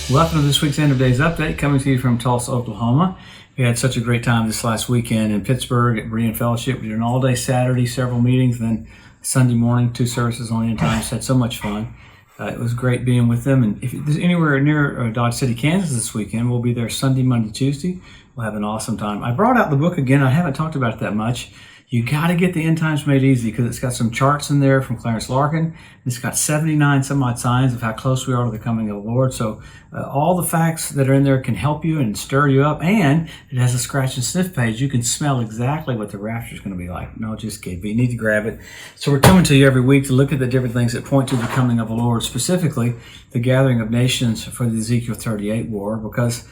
Welcome to this week's End of Days Update, coming to you from Tulsa, Oklahoma. We had such a great time this last weekend in Pittsburgh at Berean Fellowship. We did an all-day Saturday, several meetings, then Sunday morning, 2 services on end times. Had so much fun. It was great being with them. And if you're anywhere near Dodge City, Kansas this weekend, we'll be there Sunday, Monday, Tuesday. We'll have an awesome time. I brought out the book again. I haven't talked about it that much. You got to get the End Times Made Easy because it's got some charts in there from Clarence Larkin. It's got 79 some odd signs of how close we are to the coming of the Lord. So all the facts that are in there can help you and stir you up. And it has a scratch and sniff page. You can smell exactly what the rapture is going to be like. No, just kidding. But you need to grab it. So we're coming to you every week to look at the different things that point to the coming of the Lord, specifically the gathering of nations for the Ezekiel 38 war, because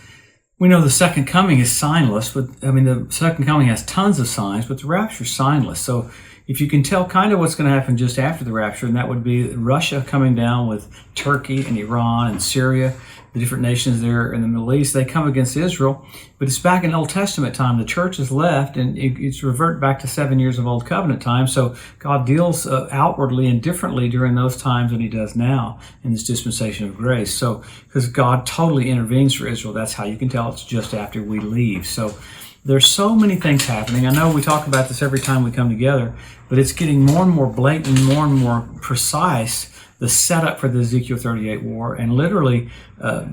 we know the second coming is signless, but the second coming has tons of signs, but the rapture is signless. So if you can tell kind of what's going to happen just after the rapture, and that would be Russia coming down with Turkey and Iran and Syria, the different nations there in the Middle East, they come against Israel. But it's back in Old Testament time. The church is left, and it's revert back to 7 years of Old Covenant time. So God deals outwardly and differently during those times than he does now in this dispensation of grace. So because God totally intervenes for Israel, that's how you can tell it's just after we leave. So there's so many things happening. I know we talk about this every time we come together, but it's getting more and more blatant, more and more precise, the setup for the Ezekiel 38 war, and literally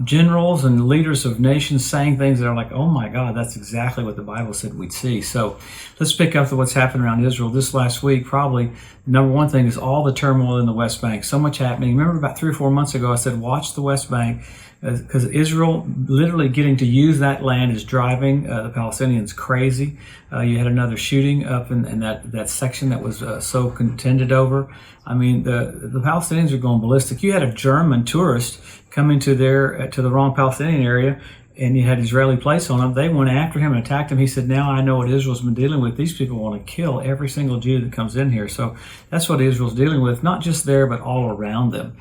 generals and leaders of nations saying things that are like, oh my God, that's exactly what the Bible said we'd see. So let's pick up to what's happened around Israel this last week. Probably the number one thing is all the turmoil in the West Bank. So much happening. Remember about 3 or 4 months ago, I said, watch the West Bank, because Israel literally getting to use that land is driving the Palestinians crazy. You had another shooting up in that section that was so contended over. I mean, the Palestinians are going ballistic. You had a German tourist coming to the wrong Palestinian area, and you had Israeli plates on him. They went after him and attacked him. He said, now I know what Israel's been dealing with. These people want to kill every single Jew that comes in here. So that's what Israel's dealing with, not just there, but all around them.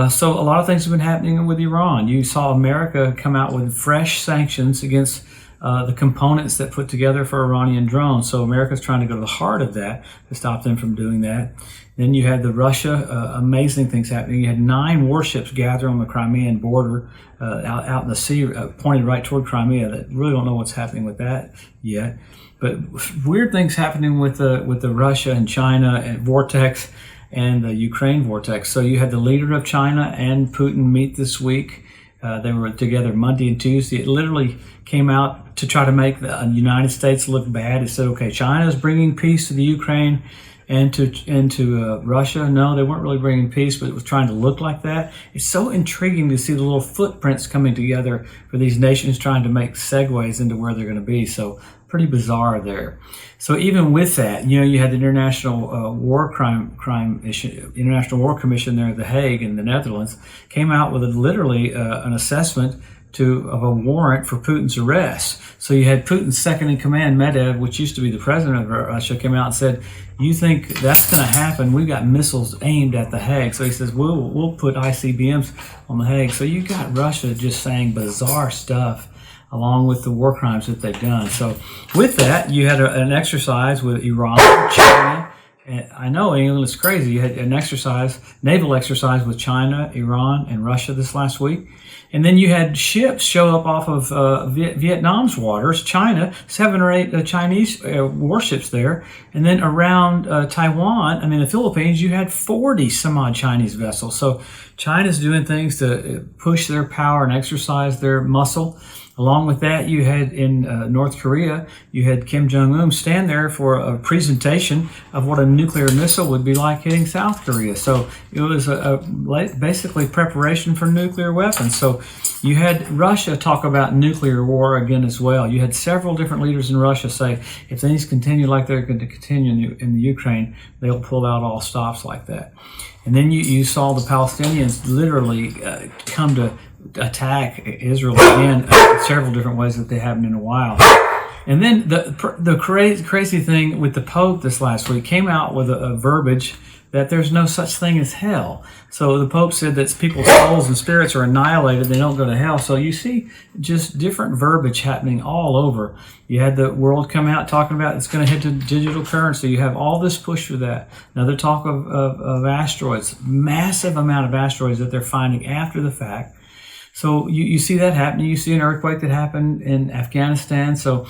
So a lot of things have been happening with Iran. You saw America come out with fresh sanctions against the components that put together for Iranian drones. So America's trying to go to the heart of that to stop them from doing that. Then you had the Russia, amazing things happening. You had 9 warships gather on the Crimean border out in the sea, pointed right toward Crimea. That really don't know what's happening with that yet. But weird things happening with the Russia and China and vortex and the Ukraine vortex. So you had the leader of China and Putin meet this week. They were together Monday and Tuesday. It literally came out to try to make the United States look bad. It said, okay, China is bringing peace to the Ukraine and to Russia. No, they weren't really bringing peace, but it was trying to look like that. It's so intriguing to see the little footprints coming together for these nations trying to make segues into where they're going to be. So pretty bizarre there. So even with that, you had the International War International War Commission there at The Hague in the Netherlands came out with literally an assessment of a warrant for Putin's arrest. So you had Putin's second in command, Medvedev, which used to be the president of Russia, came out and said, you think that's going to happen? We've got missiles aimed at The Hague. So he says, we'll put ICBMs on The Hague. So you got Russia just saying bizarre stuff along with the war crimes that they've done. So with that, you had an exercise with Iran, China. And I know England is crazy. You had an naval exercise with China, Iran, and Russia this last week. And then you had ships show up off of Vietnam's waters, China, 7 or 8 Chinese warships there. And then around Taiwan, the Philippines, you had 40 some odd Chinese vessels. So China's doing things to push their power and exercise their muscle. Along with that, you had in North Korea, you had Kim Jong-un stand there for a presentation of what a nuclear missile would be like hitting South Korea. So it was basically preparation for nuclear weapons. So you had Russia talk about nuclear war again as well. You had several different leaders in Russia say, if things continue like they're going to continue in the Ukraine, they'll pull out all stops like that. And then you saw the Palestinians literally come to attack Israel again several different ways that they haven't in a while. And then the crazy thing with the Pope this last week came out with a verbiage that there's no such thing as hell. So the Pope said that people's souls and spirits are annihilated, they don't go to hell. So you see just different verbiage happening all over. You had the world come out talking about it's going to head to digital currency. You have all this push for that. Another talk of asteroids, massive amount of asteroids that they're finding after the fact. So you see that happening. You see an earthquake that happened in Afghanistan. So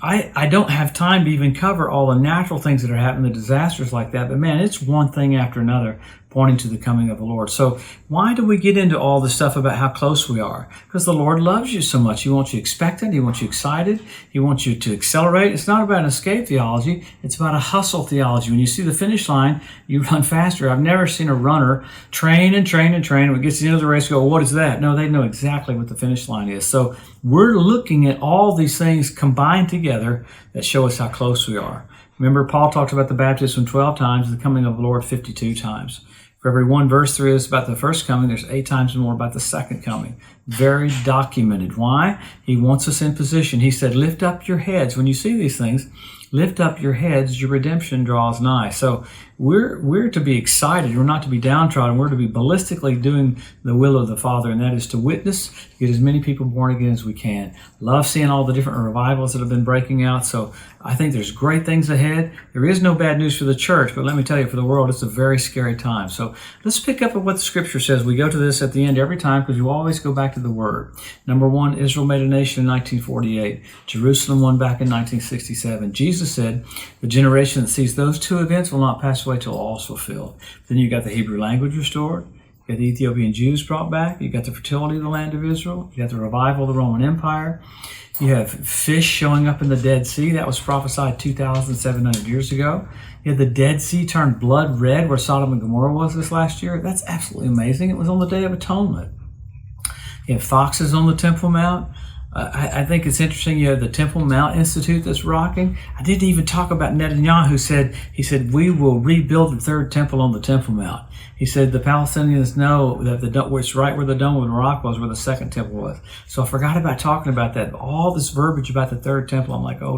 I don't have time to even cover all the natural things that are happening, the disasters like that. But man, it's one thing after another pointing to the coming of the Lord. So why do we get into all this stuff about how close we are? Because the Lord loves you so much. He wants you expectant. He wants you excited. He wants you to accelerate. It's not about an escape theology. It's about a hustle theology. When you see the finish line, you run faster. I've never seen a runner train and train and train. When it gets to the end of the race, go, what is that? No, they know exactly what the finish line is. So we're looking at all these things combined together that show us how close we are. Remember, Paul talked about the baptism 12 times, the coming of the Lord 52 times. For every one verse there is about the first coming, there's 8 times more about the second coming. Very documented. Why? He wants us in position. He said, lift up your heads. When you see these things, lift up your heads, your redemption draws nigh. So we're to be excited. We're not to be downtrodden. We're to be ballistically doing the will of the Father, and that is to witness, to get as many people born again as we can. Love seeing all the different revivals that have been breaking out. So I think there's great things ahead. There is no bad news for the church, but let me tell you, for the world, it's a very scary time. So let's pick up at what the Scripture says. We go to this at the end every time because you always go back to the Word. Number 1, Israel made a nation in 1948. Jerusalem won back in 1967. Jesus said, the generation that sees those 2 events will not pass away till all is fulfilled. Then you got the Hebrew language restored. You got the Ethiopian Jews brought back. You got the fertility of the land of Israel. You got the revival of the Roman Empire. You have fish showing up in the Dead Sea. That was prophesied 2,700 years ago. You had the Dead Sea turn blood red where Sodom and Gomorrah was this last year. That's absolutely amazing. It was on the Day of Atonement. You have foxes on the Temple Mount. I think it's interesting. You have the Temple Mount Institute that's rocking. I didn't even talk about Netanyahu. He said, we will rebuild the third temple on the Temple Mount. He said the Palestinians know that it's right where the Dome of the Rock was, where the second temple was. So I forgot about talking about that. All this verbiage about the third temple. I'm like, oh,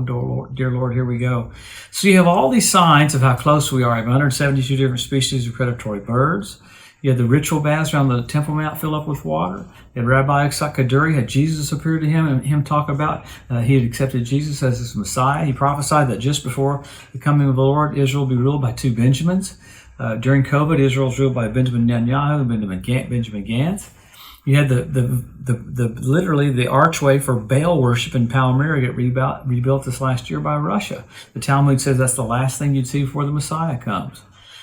dear Lord, here we go. So you have all these signs of how close we are. You have 172 different species of predatory birds. You had the ritual baths around the Temple Mount fill up with water. You had Rabbi Yitzhak Kaduri had Jesus appear to him and him talk about he had accepted Jesus as his Messiah. He prophesied that just before the coming of the Lord, Israel will be ruled by 2 Benjamins. During COVID, Israel was ruled by Benjamin Netanyahu and Benjamin Gantz. You had the literally the archway for Baal worship in Palmyra get rebuilt this last year by Russia. The Talmud says that's the last thing you'd see before the Messiah comes.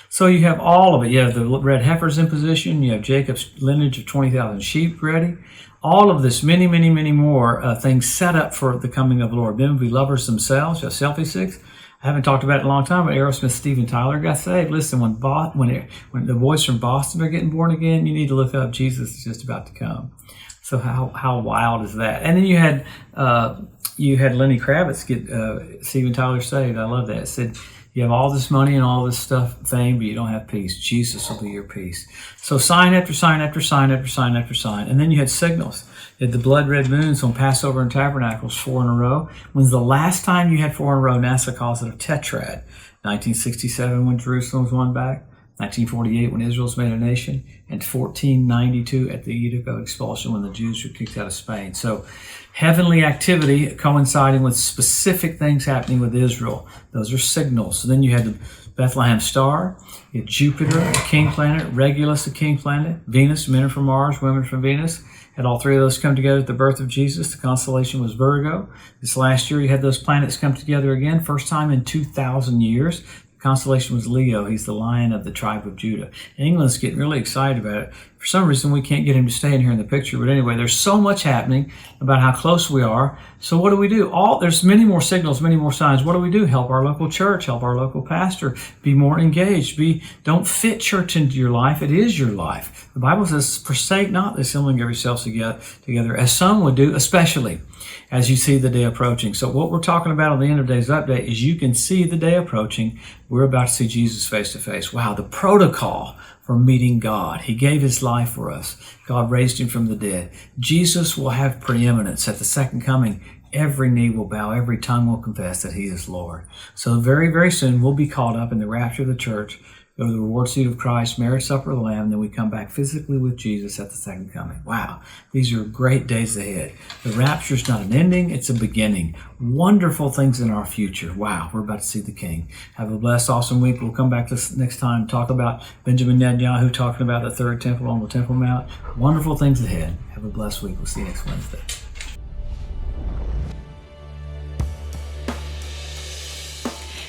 So you have all of it. You have the red heifers in position. You have Jacob's lineage of 20,000 sheep ready. All of this, many, many, many more things set up for the coming of the Lord. Men will be lovers themselves. You have selfie sticks. I haven't talked about it in a long time, but Aerosmith Steven Tyler got saved. Listen, when the boys from Boston are getting born again, you need to look up Jesus is just about to come. So how wild is that? And then you had Lenny Kravitz get Steven Tyler saved. I love that. It said, you have all this money and all this stuff, fame, but you don't have peace. Jesus will be your peace. So sign after sign after sign after sign after sign. And then you had signals. You had the blood red moons on Passover and Tabernacles 4 in a row. When's the last time you had 4 in a row? NASA calls it a tetrad. 1967 when Jerusalem was won back. 1948 when Israel's made a nation. And 1492 at the Edict of Expulsion when the Jews were kicked out of Spain. So heavenly activity coinciding with specific things happening with Israel. Those are signals. So then you had the Bethlehem star, you had Jupiter, a king planet, Regulus, a king planet, Venus, men are from Mars, women from Venus. Had all 3 of those come together at the birth of Jesus. The constellation was Virgo. This last year you had those planets come together again, first time in 2,000 years. Constellation was Leo. He's the lion of the tribe of Judah. And England's getting really excited about it. For some reason, we can't get him to stay in here in the picture. But anyway, there's so much happening about how close we are. So what do we do? There's many more signals, many more signs. What do we do? Help our local church, help our local pastor, be more engaged. Don't fit church into your life. It is your life. The Bible says, forsake not the assembling of yourselves together, as some would do, especially as you see the day approaching. So what we're talking about on the end of today's update is you can see the day approaching. We're about to see Jesus face to face. Wow, the protocol for meeting God. He gave his life for us. God raised him from the dead. Jesus will have preeminence at the second coming. Every knee will bow, every tongue will confess that he is Lord. So very, very soon we'll be caught up in the rapture of the church, go to the reward seat of Christ, marriage supper of the Lamb, then we come back physically with Jesus at the second coming. Wow, these are great days ahead. The rapture's not an ending, it's a beginning. Wonderful things in our future. Wow, we're about to see the King. Have a blessed, awesome week. We'll come back this next time and talk about Benjamin Netanyahu talking about the third temple on the Temple Mount. Wonderful things ahead. Have a blessed week. We'll see you next Wednesday.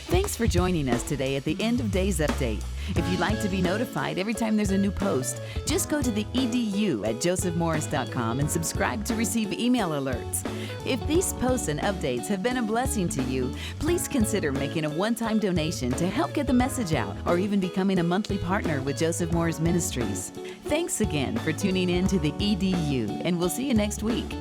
Thanks for joining us today at the End of Days Update. If you'd like to be notified every time there's a new post, just go to the edu at josephmorris.com and subscribe to receive email alerts. If these posts and updates have been a blessing to you, please consider making a one-time donation to help get the message out, or even becoming a monthly partner with Joseph Morris Ministries. Thanks again for tuning in to the EDU, and we'll see you next week.